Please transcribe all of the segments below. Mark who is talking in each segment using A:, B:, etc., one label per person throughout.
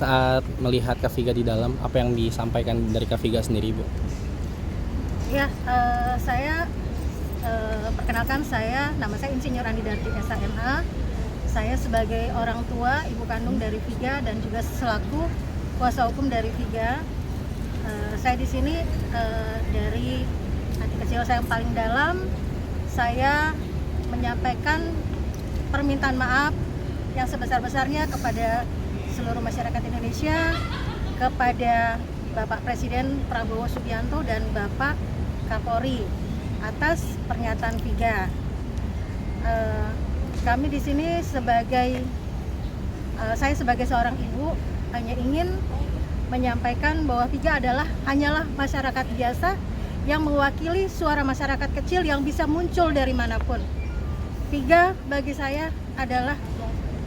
A: saat melihat Kak Viga di dalam, apa yang disampaikan dari Kak Viga sendiri, Bu?
B: Ya, saya perkenalkan, nama saya Insinyur Andi Darti SHMA. Saya sebagai orang tua, ibu kandung dari Viga dan juga selaku kuasa hukum dari Viga. Saya di sini dari hati kecil saya yang paling dalam, saya menyampaikan permintaan maaf yang sebesar-besarnya kepada seluruh masyarakat Indonesia, kepada Bapak Presiden Prabowo Subianto dan Bapak Kapolri atas pernyataan Viga. Kami di sini saya sebagai seorang ibu hanya ingin menyampaikan bahwa Viga hanyalah masyarakat biasa yang mewakili suara masyarakat kecil yang bisa muncul dari manapun. Viga bagi saya adalah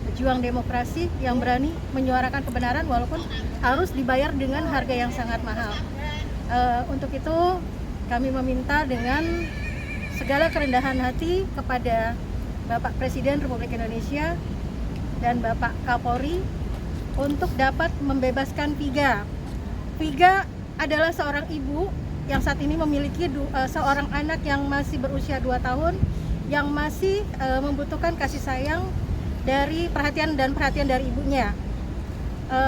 B: pejuang demokrasi yang berani menyuarakan kebenaran walaupun harus dibayar dengan harga yang sangat mahal. Untuk itu kami meminta dengan segala kerendahan hati kepada Bapak Presiden Republik Indonesia dan Bapak Kapolri untuk dapat membebaskan Viga. Viga adalah seorang ibu yang saat ini memiliki seorang anak yang masih berusia 2 tahun yang masih membutuhkan kasih sayang dari perhatian dari ibunya.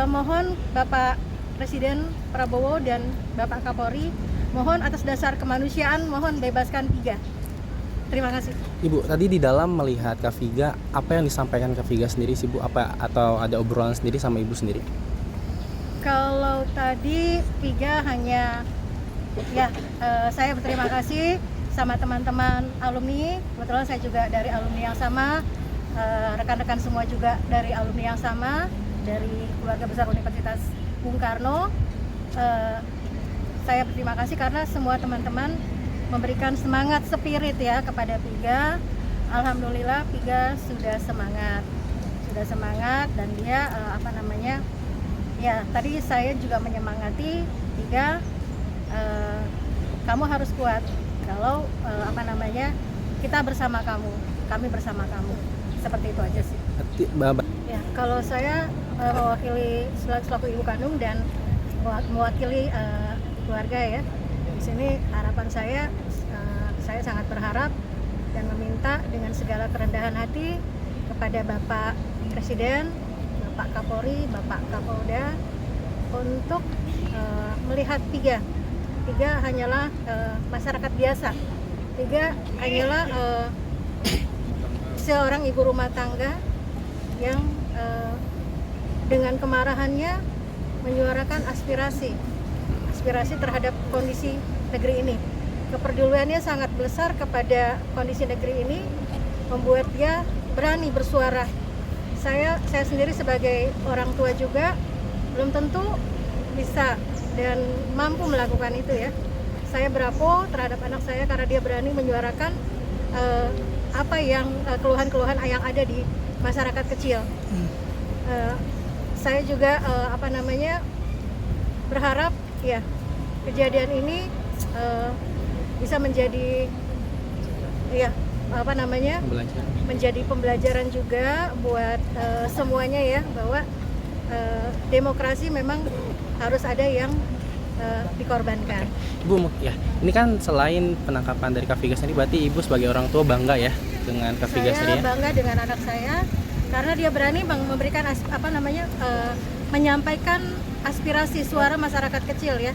B: Mohon Bapak Presiden Prabowo dan Bapak Kapolri, mohon atas dasar kemanusiaan, mohon bebaskan Viga. Terima kasih.
A: Ibu, tadi di dalam melihat Kak Viga, apa yang disampaikan Kak Viga sendiri sih, Bu? Atau ada obrolan sendiri sama Ibu sendiri?
B: Kalau tadi Viga hanya saya berterima kasih sama teman-teman alumni. Kebetulan saya juga dari alumni yang sama, rekan-rekan semua juga dari alumni yang sama, dari keluarga besar Universitas Bung Karno. Saya berterima kasih karena semua teman-teman memberikan semangat spirit ya kepada Viga. Alhamdulillah Viga sudah semangat dan dia tadi saya juga menyemangati Viga, kamu harus kuat. Kalau kita bersama kamu, kami bersama kamu. Seperti itu aja sih. Ya, kalau saya mewakili selaku ibu kandung dan mewakili keluarga ya. Di sini harapan saya sangat berharap dan meminta dengan segala kerendahan hati kepada Bapak Presiden, Bapak Kapolri, Bapak Kapolda untuk melihat Viga. Viga hanyalah masyarakat biasa. Viga hanyalah seorang ibu rumah tangga yang dengan kemarahannya menyuarakan aspirasi terhadap kondisi negeri ini. Kepeduliannya sangat besar kepada kondisi negeri ini, membuat dia berani bersuara. Saya sendiri sebagai orang tua juga belum tentu bisa dan mampu melakukan itu ya. Saya bravo terhadap anak saya karena dia berani menyuarakan keluhan-keluhan yang ada di masyarakat kecil. Saya juga berharap ya kejadian ini bisa menjadi menjadi pembelajaran juga buat semuanya ya, bahwa demokrasi memang harus ada yang dikorbankan.
A: Bu, ya, ini kan selain penangkapan dari Kak Viga sendiri, berarti Ibu sebagai orang tua bangga ya dengan Kak Viga sendiri?
B: Saya bangga dengan anak saya karena dia berani memberikan menyampaikan aspirasi suara masyarakat kecil ya.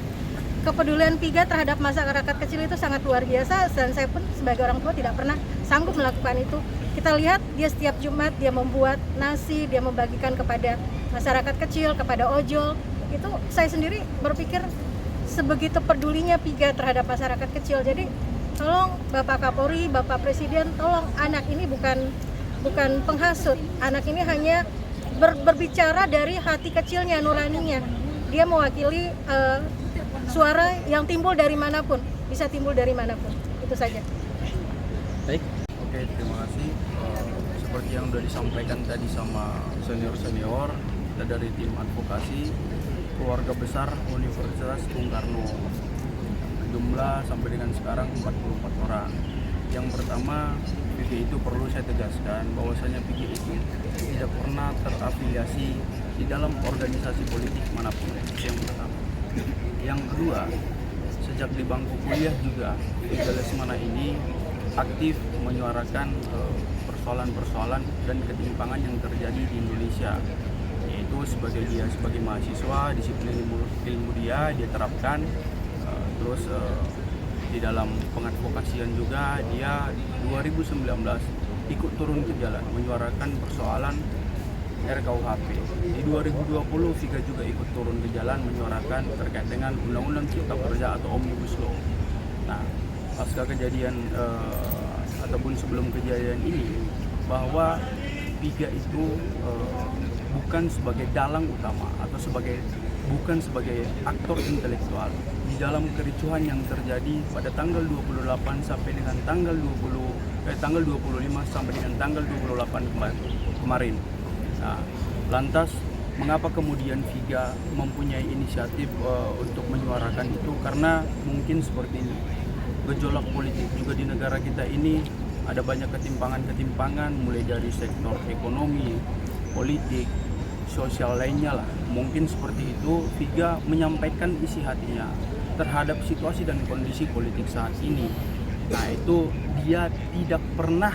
B: Kepedulian Viga terhadap masyarakat kecil itu sangat luar biasa, dan saya pun sebagai orang tua tidak pernah sanggup melakukan itu. Kita lihat dia setiap Jumat dia membuat nasi, dia membagikan kepada masyarakat kecil, kepada ojol. Itu saya sendiri berpikir sebegitu pedulinya Viga terhadap masyarakat kecil. Jadi tolong Bapak Kapolri, Bapak Presiden, tolong, anak ini bukan penghasut. Anak ini hanya berbicara dari hati kecilnya, nuraninya. Dia mewakili suara yang timbul dari manapun, bisa timbul dari manapun. Itu saja.
A: Baik.
C: Oke, terima kasih. Seperti yang sudah disampaikan tadi sama senior-senior dari tim advokasi keluarga besar Universitas Bung Karno. Jumlah sampai dengan sekarang 44 orang. Yang pertama, Vicky itu perlu saya tegaskan bahwasanya Vicky itu tidak pernah terafiliasi di dalam organisasi politik manapun. Itu yang pertama. Yang kedua, sejak di bangku kuliah juga Figa Lesmana ini aktif menyuarakan persoalan-persoalan dan ketimpangan yang terjadi di Indonesia, yaitu sebagai mahasiswa disiplin ilmu dia terapkan, terus di dalam pengadvokasian juga dia 2019 ikut turun ke jalan menyuarakan persoalan RKUHP. Di 2020 Figa juga ikut turun ke jalan menyuarakan terkait dengan Undang-Undang Cipta Kerja atau Omnibus Law. Nah, pasca kejadian ataupun sebelum kejadian ini, bahwa Figa itu bukan sebagai dalang utama atau bukan sebagai aktor intelektual di dalam kericuhan yang terjadi pada tanggal 28 sampai dengan tanggal 25 sampai dengan tanggal 28 kemarin. Nah, lantas mengapa kemudian Figa mempunyai inisiatif untuk menyuarakan itu? Karena mungkin seperti ini, gejolak politik juga di negara kita ini ada banyak ketimpangan mulai dari sektor ekonomi, politik, sosial lainnya lah. Mungkin seperti itu Figa menyampaikan isi hatinya terhadap situasi dan kondisi politik saat ini. Nah, itu dia tidak pernah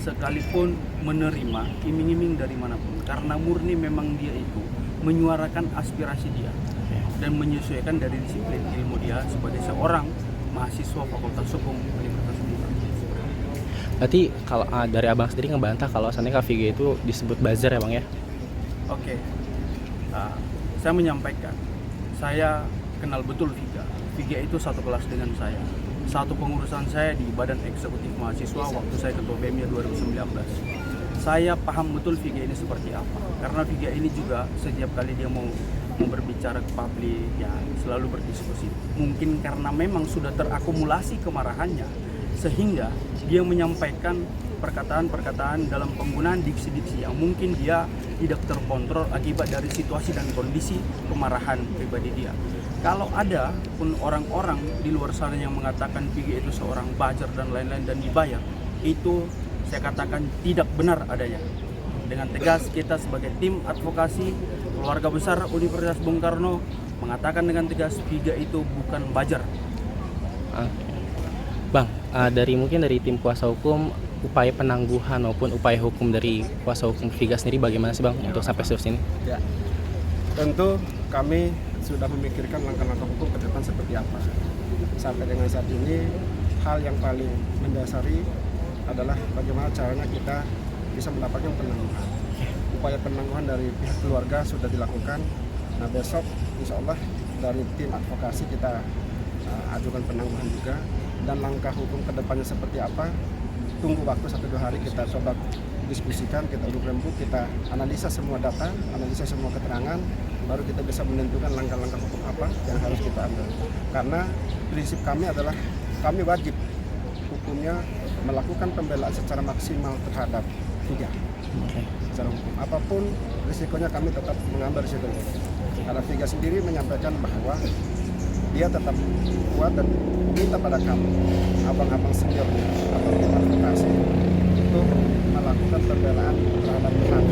C: sekalipun menerima iming-iming dari manapun, karena murni memang dia itu menyuarakan aspirasi dia dan menyesuaikan dari disiplin ilmu dia sebagai seorang mahasiswa Fakultas Hukum Universitas Unpar.
A: Berarti kalau dari abang sendiri ngebantah kalau asalnya Kak Figa itu disebut buzzer ya bang ya?
C: Oke. Saya menyampaikan, saya kenal betul Figa. Figa itu satu kelas dengan saya. Satu pengurusan saya di Badan Eksekutif Mahasiswa waktu saya ketua BEM 2019. Saya paham betul Figa ini seperti apa. Karena Figa ini juga setiap kali dia mau berbicara ke publik, ya selalu berdiskusi. Mungkin karena memang sudah terakumulasi kemarahannya, sehingga dia menyampaikan perkataan-perkataan dalam penggunaan diksi-diksi yang mungkin dia tidak terkontrol akibat dari situasi dan kondisi kemarahan pribadi dia. Kalau ada pun orang-orang di luar sana yang mengatakan Figa itu seorang buzzer dan lain-lain dan dibayar, itu saya katakan tidak benar adanya. Dengan tegas kita sebagai tim advokasi keluarga besar Universitas Bung Karno mengatakan dengan tegas Figa itu bukan buzzer.
A: Bang, mungkin dari tim kuasa hukum, upaya penangguhan maupun upaya hukum dari kuasa hukum Figa sendiri bagaimana sih bang untuk sampai sejauh ini?
D: Ya, tentu kami sudah memikirkan langkah-langkah hukum ke depan seperti apa. Sampai dengan saat ini, hal yang paling mendasari adalah bagaimana caranya kita bisa mendapatkan penangguhan. Upaya penangguhan dari pihak keluarga sudah dilakukan. Nah, besok insya Allah dari tim advokasi kita ajukan penangguhan juga. Dan langkah hukum ke depannya seperti apa, tunggu waktu 1-2 hari kita coba diskusikan, kita rembuk, kita analisa semua data, analisa semua keterangan, baru kita bisa menentukan langkah-langkah hukum apa yang harus kita ambil. Karena prinsip kami adalah kami wajib hukumnya melakukan pembelaan secara maksimal terhadap Figa. Secara hukum apapun risikonya kami tetap mengambil risiko itu. Karena Figa sendiri menyampaikan bahwa dia tetap kuat dan minta pada kami, abang-abang senior atau tim advokasi, untuk melakukan pembelaan terhadap hak